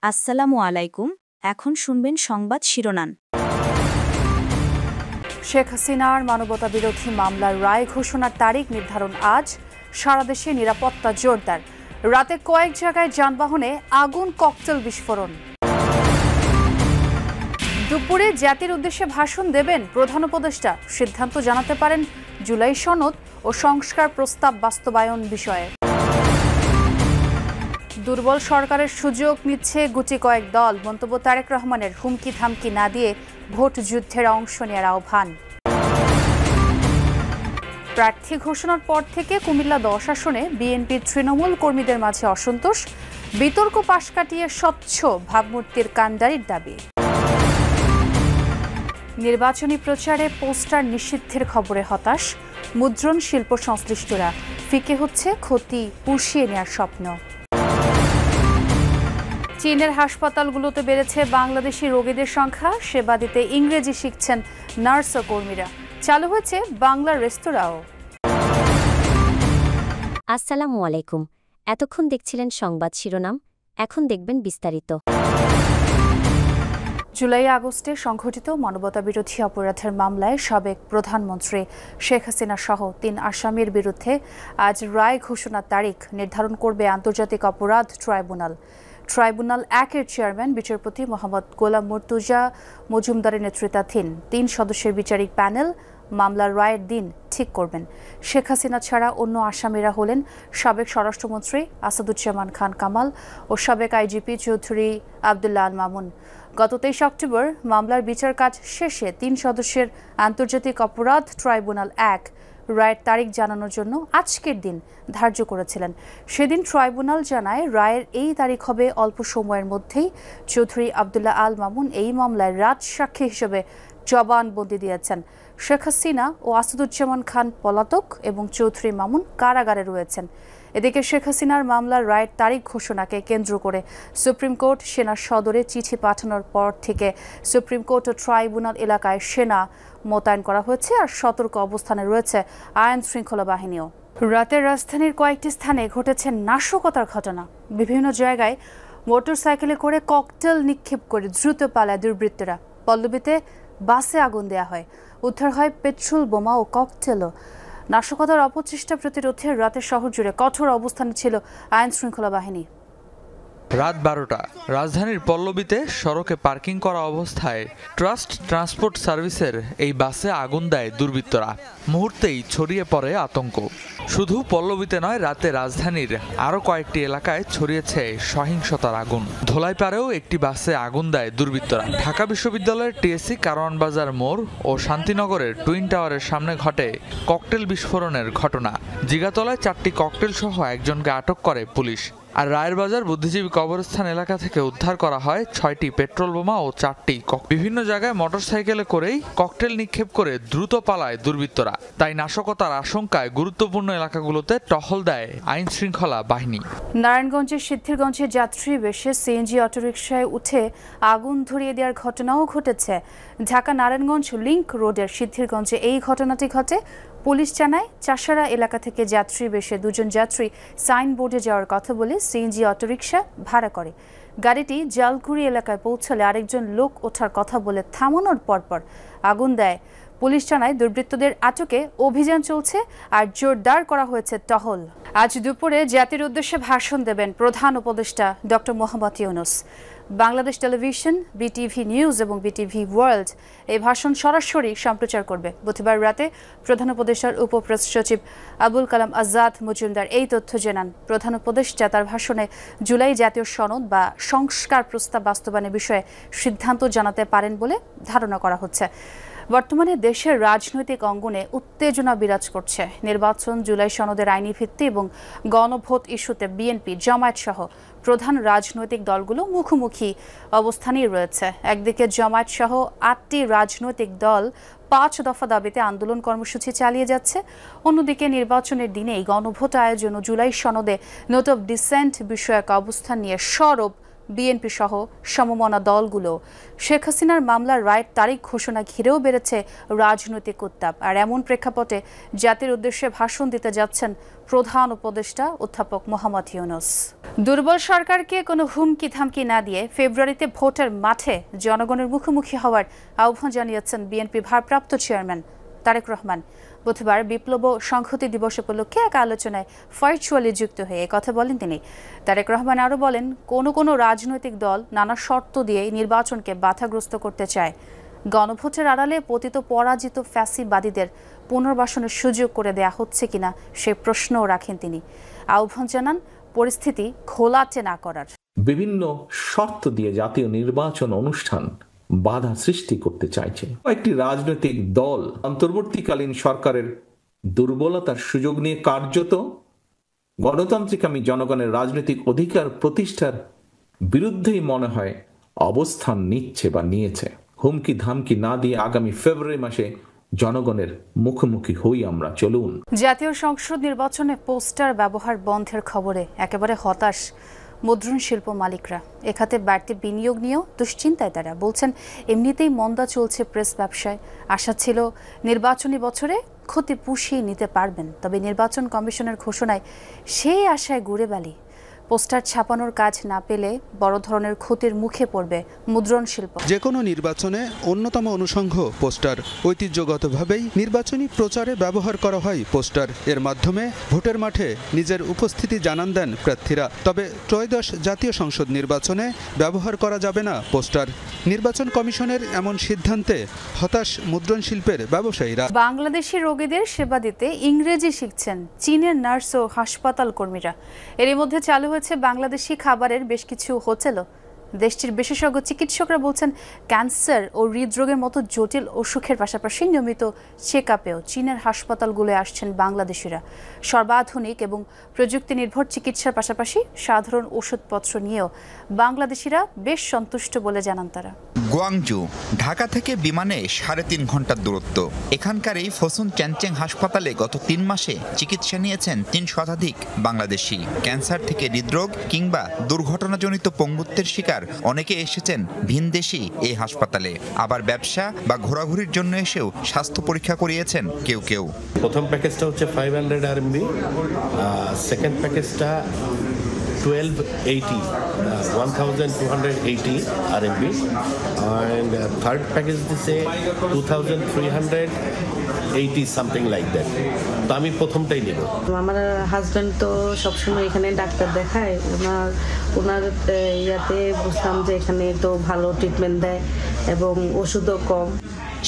আসসালামু আলাইকুম। এখন শুনবেন সংবাদ শিরোনাম। শেখ হাসিনার মানবতাবিরোধী মামলার রায় ঘোষণার তারিখ নির্ধারণ আজ। সারা দেশে নিরাপত্তা জোরদার। রাতে কয়েক জায়গায় যানবাহনে আগুন, ককটেল বিস্ফোরণ। দুপুরে জাতির উদ্দেশ্যে ভাষণ দেবেন প্রধান উপদেষ্টা। সিদ্ধান্ত জানাতে পারেন জুলাই সনদ ও সংস্কার প্রস্তাব বাস্তবায়ন বিষয়ে। দুর্বল সরকারের সুযোগ নিচ্ছে গুটি কয়েক দল। মন্তব্য তারেক রহমানের। হুমকি থামকি না দিয়ে ভোট যুদ্ধের অংশ নেওয়ার আহ্বান। প্রার্থী ঘোষণার পর থেকে কুমিল্লা 10 আসনে বিএনপির তৃণমূল কর্মীদের মাঝে অসন্তোষ। বিতর্ক পাশ কাটিয়ে স্বচ্ছ ভাবমূর্তির কান্ডারির দাবি। নির্বাচনী প্রচারে পোস্টার নিষিদ্ধের খবরে হতাশ মুদ্রণ শিল্প সংশ্লিষ্টরা। ফিকে হচ্ছে ক্ষতি পুষিয়ে নেওয়ার স্বপ্ন। চীনের হাসপাতালগুলোতে বেড়েছে বাংলাদেশি রোগীদের সংখ্যা। সেবা দিতে ইংরেজি শিখছেন নার্স ও কর্মীরা। চালু হয়েছে বাংলা রেস্তোরাঁও। আসসালামু আলাইকুম। এতক্ষণ দেখছিলেন সংবাদ শিরোনাম, এখন দেখবেন বিস্তারিত। জুলাই আগস্টে সংঘটিত মানবতাবিরোধী অপরাধের মামলায় সাবেক প্রধানমন্ত্রী শেখ হাসিনা সহ 3 আসামির বিরুদ্ধে আজ রায় ঘোষণার তারিখ নির্ধারণ করবে আন্তর্জাতিক অপরাধ ট্রাইব্যুনাল। ট্রাইব্যুনাল 1-এর চেয়ারম্যান বিচারপতি মোহাম্মদ গোলাম মুর্তুজা মজুমদারের নেতৃত্বাধীন 3 সদস্যের বিচারিক প্যানেল মামলার রায়ের দিন ঠিক করবেন। শেখ হাসিনা ছাড়া অন্য আসামিরা হলেন সাবেক স্বরাষ্ট্রমন্ত্রী আসাদুজ্জামান খান কামাল ও সাবেক আইজিপি চৌধুরী আবদুল্লাহ আল মামুন। গত 23 অক্টোবর মামলার বিচার কাজ শেষে 3 সদস্যের আন্তর্জাতিক অপরাধ ট্রাইব্যুনাল 1 রায়ের তারিখ জানানোর জন্য আজকের দিন ধার্য করেছিলেন। সেদিন ট্রাইব্যুনাল জানায় রায়ের এই তারিখ হবে অল্প সময়ের মধ্যেই। চৌধুরী আবদুল্লাহ আল মামুন এই মামলায় রাজসাক্ষী হিসেবে জবানবন্দি দিয়েছেন। শেখ হাসিনা ও আসাদুজ্জামান খান পলাতক এবং চৌধুরী মামুন কারাগারে রয়েছেন। এদিকে শেখ হাসিনার মামলার রায়ের তারিখ ঘোষণাকে কেন্দ্র করে সুপ্রিম কোর্ট সেনা সদরে চিঠি পাঠানোর পর থেকে সুপ্রিম কোর্ট ও ট্রাইব্যুনাল এলাকায় সেনা মোতায়েন করা হয়েছে আর সতর্ক অবস্থানে রয়েছে আইন শৃঙ্খলা বাহিনীও। রাতের রাজধানীর কয়েকটি স্থানে ঘটেছে নাশকতার ঘটনা। বিভিন্ন জায়গায় মোটরসাইকেলে করে ককটেল নিক্ষেপ করে দ্রুত পালায় দুর্বৃত্তরা। পল্লবীতে বাসে আগুন দেয়া হয়, উদ্ধার হয় পেট্রোল বোমা ও ককটেলও। নাশকতার অপচেষ্টা প্রতিরোধে রাতে শহর জুড়ে কঠোর অবস্থানে ছিল আইন শৃঙ্খলা বাহিনী। রাত 12টা রাজধানীর পল্লবীতে সড়কে পার্কিং করা অবস্থায় ট্রাস্ট ট্রান্সপোর্ট সার্ভিসের এই বাসে আগুন দেয় দুর্বৃত্তরা। মুহূর্তেই ছড়িয়ে পড়ে আতঙ্ক। শুধু পল্লবীতে নয়, রাতে রাজধানীর আরও কয়েকটি এলাকায় ছড়িয়েছে সহিংসতার আগুন। ধোলাইপাড়েও একটি বাসে আগুন দেয় দুর্বৃত্তরা। ঢাকা বিশ্ববিদ্যালয়ের টিএসসি কারওয়ান বাজার মোড় ও শান্তিনগরের টুইন টাওয়ারের সামনে ঘটে ককটেল বিস্ফোরণের ঘটনা। জিগাতলায় 4টি ককটেল সহ একজনকে আটক করে পুলিশ। আর রায়েরবাজার বুদ্ধিজীবী কবরস্থান এলাকা থেকে উদ্ধার করা হয় 6টি পেট্রোল বোমা ও 4টি বিভিন্ন জায়গায় মোটরসাইকেলে করেই ককটেল নিক্ষেপ করে দ্রুত পালায় দুর্বৃত্তরা। তাই নাশকতার আশঙ্কায় গুরুত্বপূর্ণ এলাকাগুলোতে টহল দেয় আইন শৃঙ্খলা বাহিনী। নারায়ণগঞ্জের সিদ্ধিরগঞ্জে যাত্রী বেশে সিএনজি অটোরিকশায় উঠে আগুন ধরিয়ে দেওয়ার ঘটনাও ঘটেছে। ঢাকা নারায়ণগঞ্জ লিংক রোডের সিদ্ধিরগঞ্জে এই ঘটনাটি ঘটে। পুলিশ জানায় চাষারা এলাকা থেকে যাত্রী বেশে 2 জন যাত্রী সাইনবোর্ডে যাওয়ার কথা বলে সিএনজি অটোরিকশা ভাড়া করে। গাড়িটি জালকুড়ি এলাকায় পৌঁছলে আরেকজন লোক ওঠার কথা বলে থামানোর পরপর আগুন দেয়। পুলিশ জানায় দুর্বৃত্তদের আটকে অভিযান চলছে আর জোরদার করা হয়েছে টহল। আজ দুপুরে জাতির উদ্দেশ্যে ভাষণ দেবেন প্রধান উপদেষ্টা doctor Mohammad Yunus. Bangladesh television, BTV news এবং বিটিভি ওয়ার্ল্ড এই ভাষণ সরাসরি সম্প্রচার করবে। বুধবার রাতে প্রধান উপদেষ্টার উপপ্রেস সচিব আবুল কালাম আজাদ মজুমদার এই তথ্য জানান। প্রধান উপদেষ্টা তার ভাষণে জুলাই জাতীয় সনদ বা সংস্কার প্রস্তাব বাস্তবায়নের বিষয়ে সিদ্ধান্ত জানাতে পারেন বলে ধারণা করা হচ্ছে। বর্তমানে দেশের রাজনৈতিক অঙ্গনে উত্তেজনা বিরাজ করছে। নির্বাচন, জুলাই সনদের আইনি ভিত্তি এবং গণভোট ইস্যুতে বিএনপি, জামায়াত সহ প্রধান রাজনৈতিক দলগুলো মুখোমুখি অবস্থানেই রয়েছে। একদিকে জামায়াত সহ 8টি রাজনৈতিক দল 5 দফা দাবিতে আন্দোলন কর্মসূচি চালিয়ে যাচ্ছে। অন্যদিকে নির্বাচনের দিনেই গণভোট আয়োজন ও জুলাই সনদে নোট অফ ডিসেন্ট বিষয়ক অবস্থান নিয়ে সরব বিএনপি সহ সমমনা দলগুলো। শেখ হাসিনার মামলার রায়ের তারিখ ঘোষণা ঘিরেও বেড়েছে রাজনৈতিক উত্তাপ। আর এমন প্রেক্ষাপটে জাতির উদ্দেশ্যে ভাষণ দিতে যাচ্ছেন প্রধান উপদেষ্টা অধ্যাপক মোহাম্মদ ইউনূস। দুর্বল সরকারকে কোনো হুমকি ধামকি না দিয়ে ফেব্রুয়ারিতে ভোটের মাঠে জনগণের মুখোমুখি হওয়ার আহ্বান জানিয়েছেন বিএনপি ভারপ্রাপ্ত চেয়ারম্যান তারেক রহমান। বুধবার বিপ্লব ও সংহতি দিবস উপলক্ষে এক আলোচনায় ভার্চুয়ালি যুক্ত হয়ে কথা বলেন তিনি। তারেক রহমান আরও বলেন, কোনো রাজনৈতিক দল নানা শর্ত দিয়ে নির্বাচনকে বাধাগ্রস্ত করতে চায়। গণভোটের আড়ালে পতিত পরাজিত ফ্যাসিবাদীদের পুনর্বাসনের সুযোগ করে দেয়া হচ্ছে কিনা সে প্রশ্নও রাখেন তিনি। আহ্বান জানান পরিস্থিতি ঘোলাটে না করার। বিভিন্ন শর্ত দিয়ে জাতীয় নির্বাচন অনুষ্ঠান বাধা সৃষ্টি করতে চাইছে একটি রাজনৈতিক দল। অন্তর্বর্তীকালীন সরকারের দুর্বলতার সুযোগ নিয়ে কার্যত গণতান্ত্রিকামী জনগণের রাজনৈতিক অধিকার প্রতিষ্ঠার বিরুদ্ধেই মনে হয় অবস্থান নিচ্ছে বা নিয়েছে। হুমকি ধামকি না দিয়ে আগামী ফেব্রুয়ারি মাসে জনগণের মুখোমুখি হই আমরা, চলুন। জাতীয় সংসদ নির্বাচনে পোস্টার ব্যবহার বন্ধের খবরে একেবারে হতাশ মুদ্রণ শিল্প মালিকরা। এখাতে বাড়তি বিনিয়োগ নিয়েও দুশ্চিন্তায় তারা। বলছেন, এমনিতেই মন্দা চলছে প্রেস ব্যবসায়। আশা ছিল নির্বাচনী বছরে ক্ষতি পুষিয়ে নিতে পারবেন, তবে নির্বাচন কমিশনের ঘোষণায় সেই আশায় ঘুরে বালি। পোস্টার ছাপানোর কাজ না পেলে বড় ধরনের ক্ষতির মুখে পড়বে মুদ্রণ শিল্প। যে কোনো নির্বাচনে অন্যতম অনুষঙ্গ পোস্টার। ঐতিহ্যগতভাবেই নির্বাচনী প্রচারে ব্যবহার করা হয় পোস্টার। এর মাধ্যমে ভোটের মাঠে নিজের উপস্থিতি জানান দেন প্রার্থীরা। তবে ত্রয়োদশ জাতীয় সংসদ নির্বাচনে ব্যবহার করা যাবে না পোস্টার। নির্বাচন কমিশনের এমন সিদ্ধান্তে হতাশ মুদ্রণ শিল্পের ব্যবসায়ীরা। বাংলাদেশি রোগীদের সেবা দিতে ইংরেজি শিখছেন চীনের নার্স ও হাসপাতাল কর্মীরা। এর মধ্যে চালু হয়েছে বাংলাদেশি খাবারের বেশ কিছু হোটেলও। দেশটির বিশেষজ্ঞ চিকিৎসকরা বলছেন, ক্যান্সার ও হৃদরোগের মতো জটিল অসুখের পাশাপাশি নিয়মিত চেক আপেও চীনের হাসপাতালগুলোয় আসছেন বাংলাদেশিরা। সর্বাধুনিক এবং প্রযুক্তি নির্ভর চিকিৎসার পাশাপাশি সাধারণ ওষুধপত্র নিয়েও বাংলাদেশিরা বেশ সন্তুষ্ট বলে জানান তারা। গুয়াংজু, ঢাকা থেকে বিমানে 3.5 ঘন্টার দূরত্ব। এখানকার এই ফসুন চ্যানচেং হাসপাতালে গত 3 মাসে চিকিৎসা নিয়েছেন 3 শতাধিক বাংলাদেশি। ক্যান্সার থেকে হৃদরোগ কিংবা দুর্ঘটনাজনিত পঙ্গুত্বের শিকার অনেকে এসেছেন ভিনদেশি এই হাসপাতালে। আবার ব্যবসা বা ঘোরাঘুরির জন্য এসেও স্বাস্থ্য পরীক্ষা করিয়েছেন কেউ কেউ। প্রথম প্যাকেজটা হচ্ছে 500 RMB, সেকেন্ড প্যাকেজটা 1280, 1280 RMB, and third package is 2380, something like that. তো আমি প্রথমটাই নেব। আমার হাজব্যান্ড তো সবসময় এখানে ডাক্তার দেখায়, ওনার ইয়াতে বুঝলাম যে এখানে তো ভালো ট্রিটমেন্ট দেয় এবং ওষুধও কম।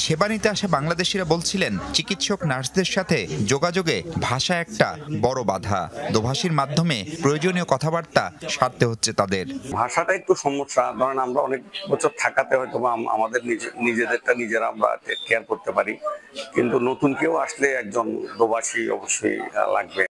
সেবা নিতে আসা বাংলাদেশিরা বলছিলেন, চিকিৎসক নার্সদের সাথে যোগাযোগে ভাষা একটা বড় বাধা। দোভাষীর মাধ্যমে প্রয়োজনীয় কথাবার্তা সারতে হচ্ছে তাদের। ভাষাটা একটু সমস্যা। ধরেন আমরা অনেক বছর থাকাতে হয়তো আমাদের নিজেদেরটা নিজেরা আমরা কেয়ার করতে পারি, কিন্তু নতুন কেউ আসলে একজন দোভাষী অবশ্যই লাগবে।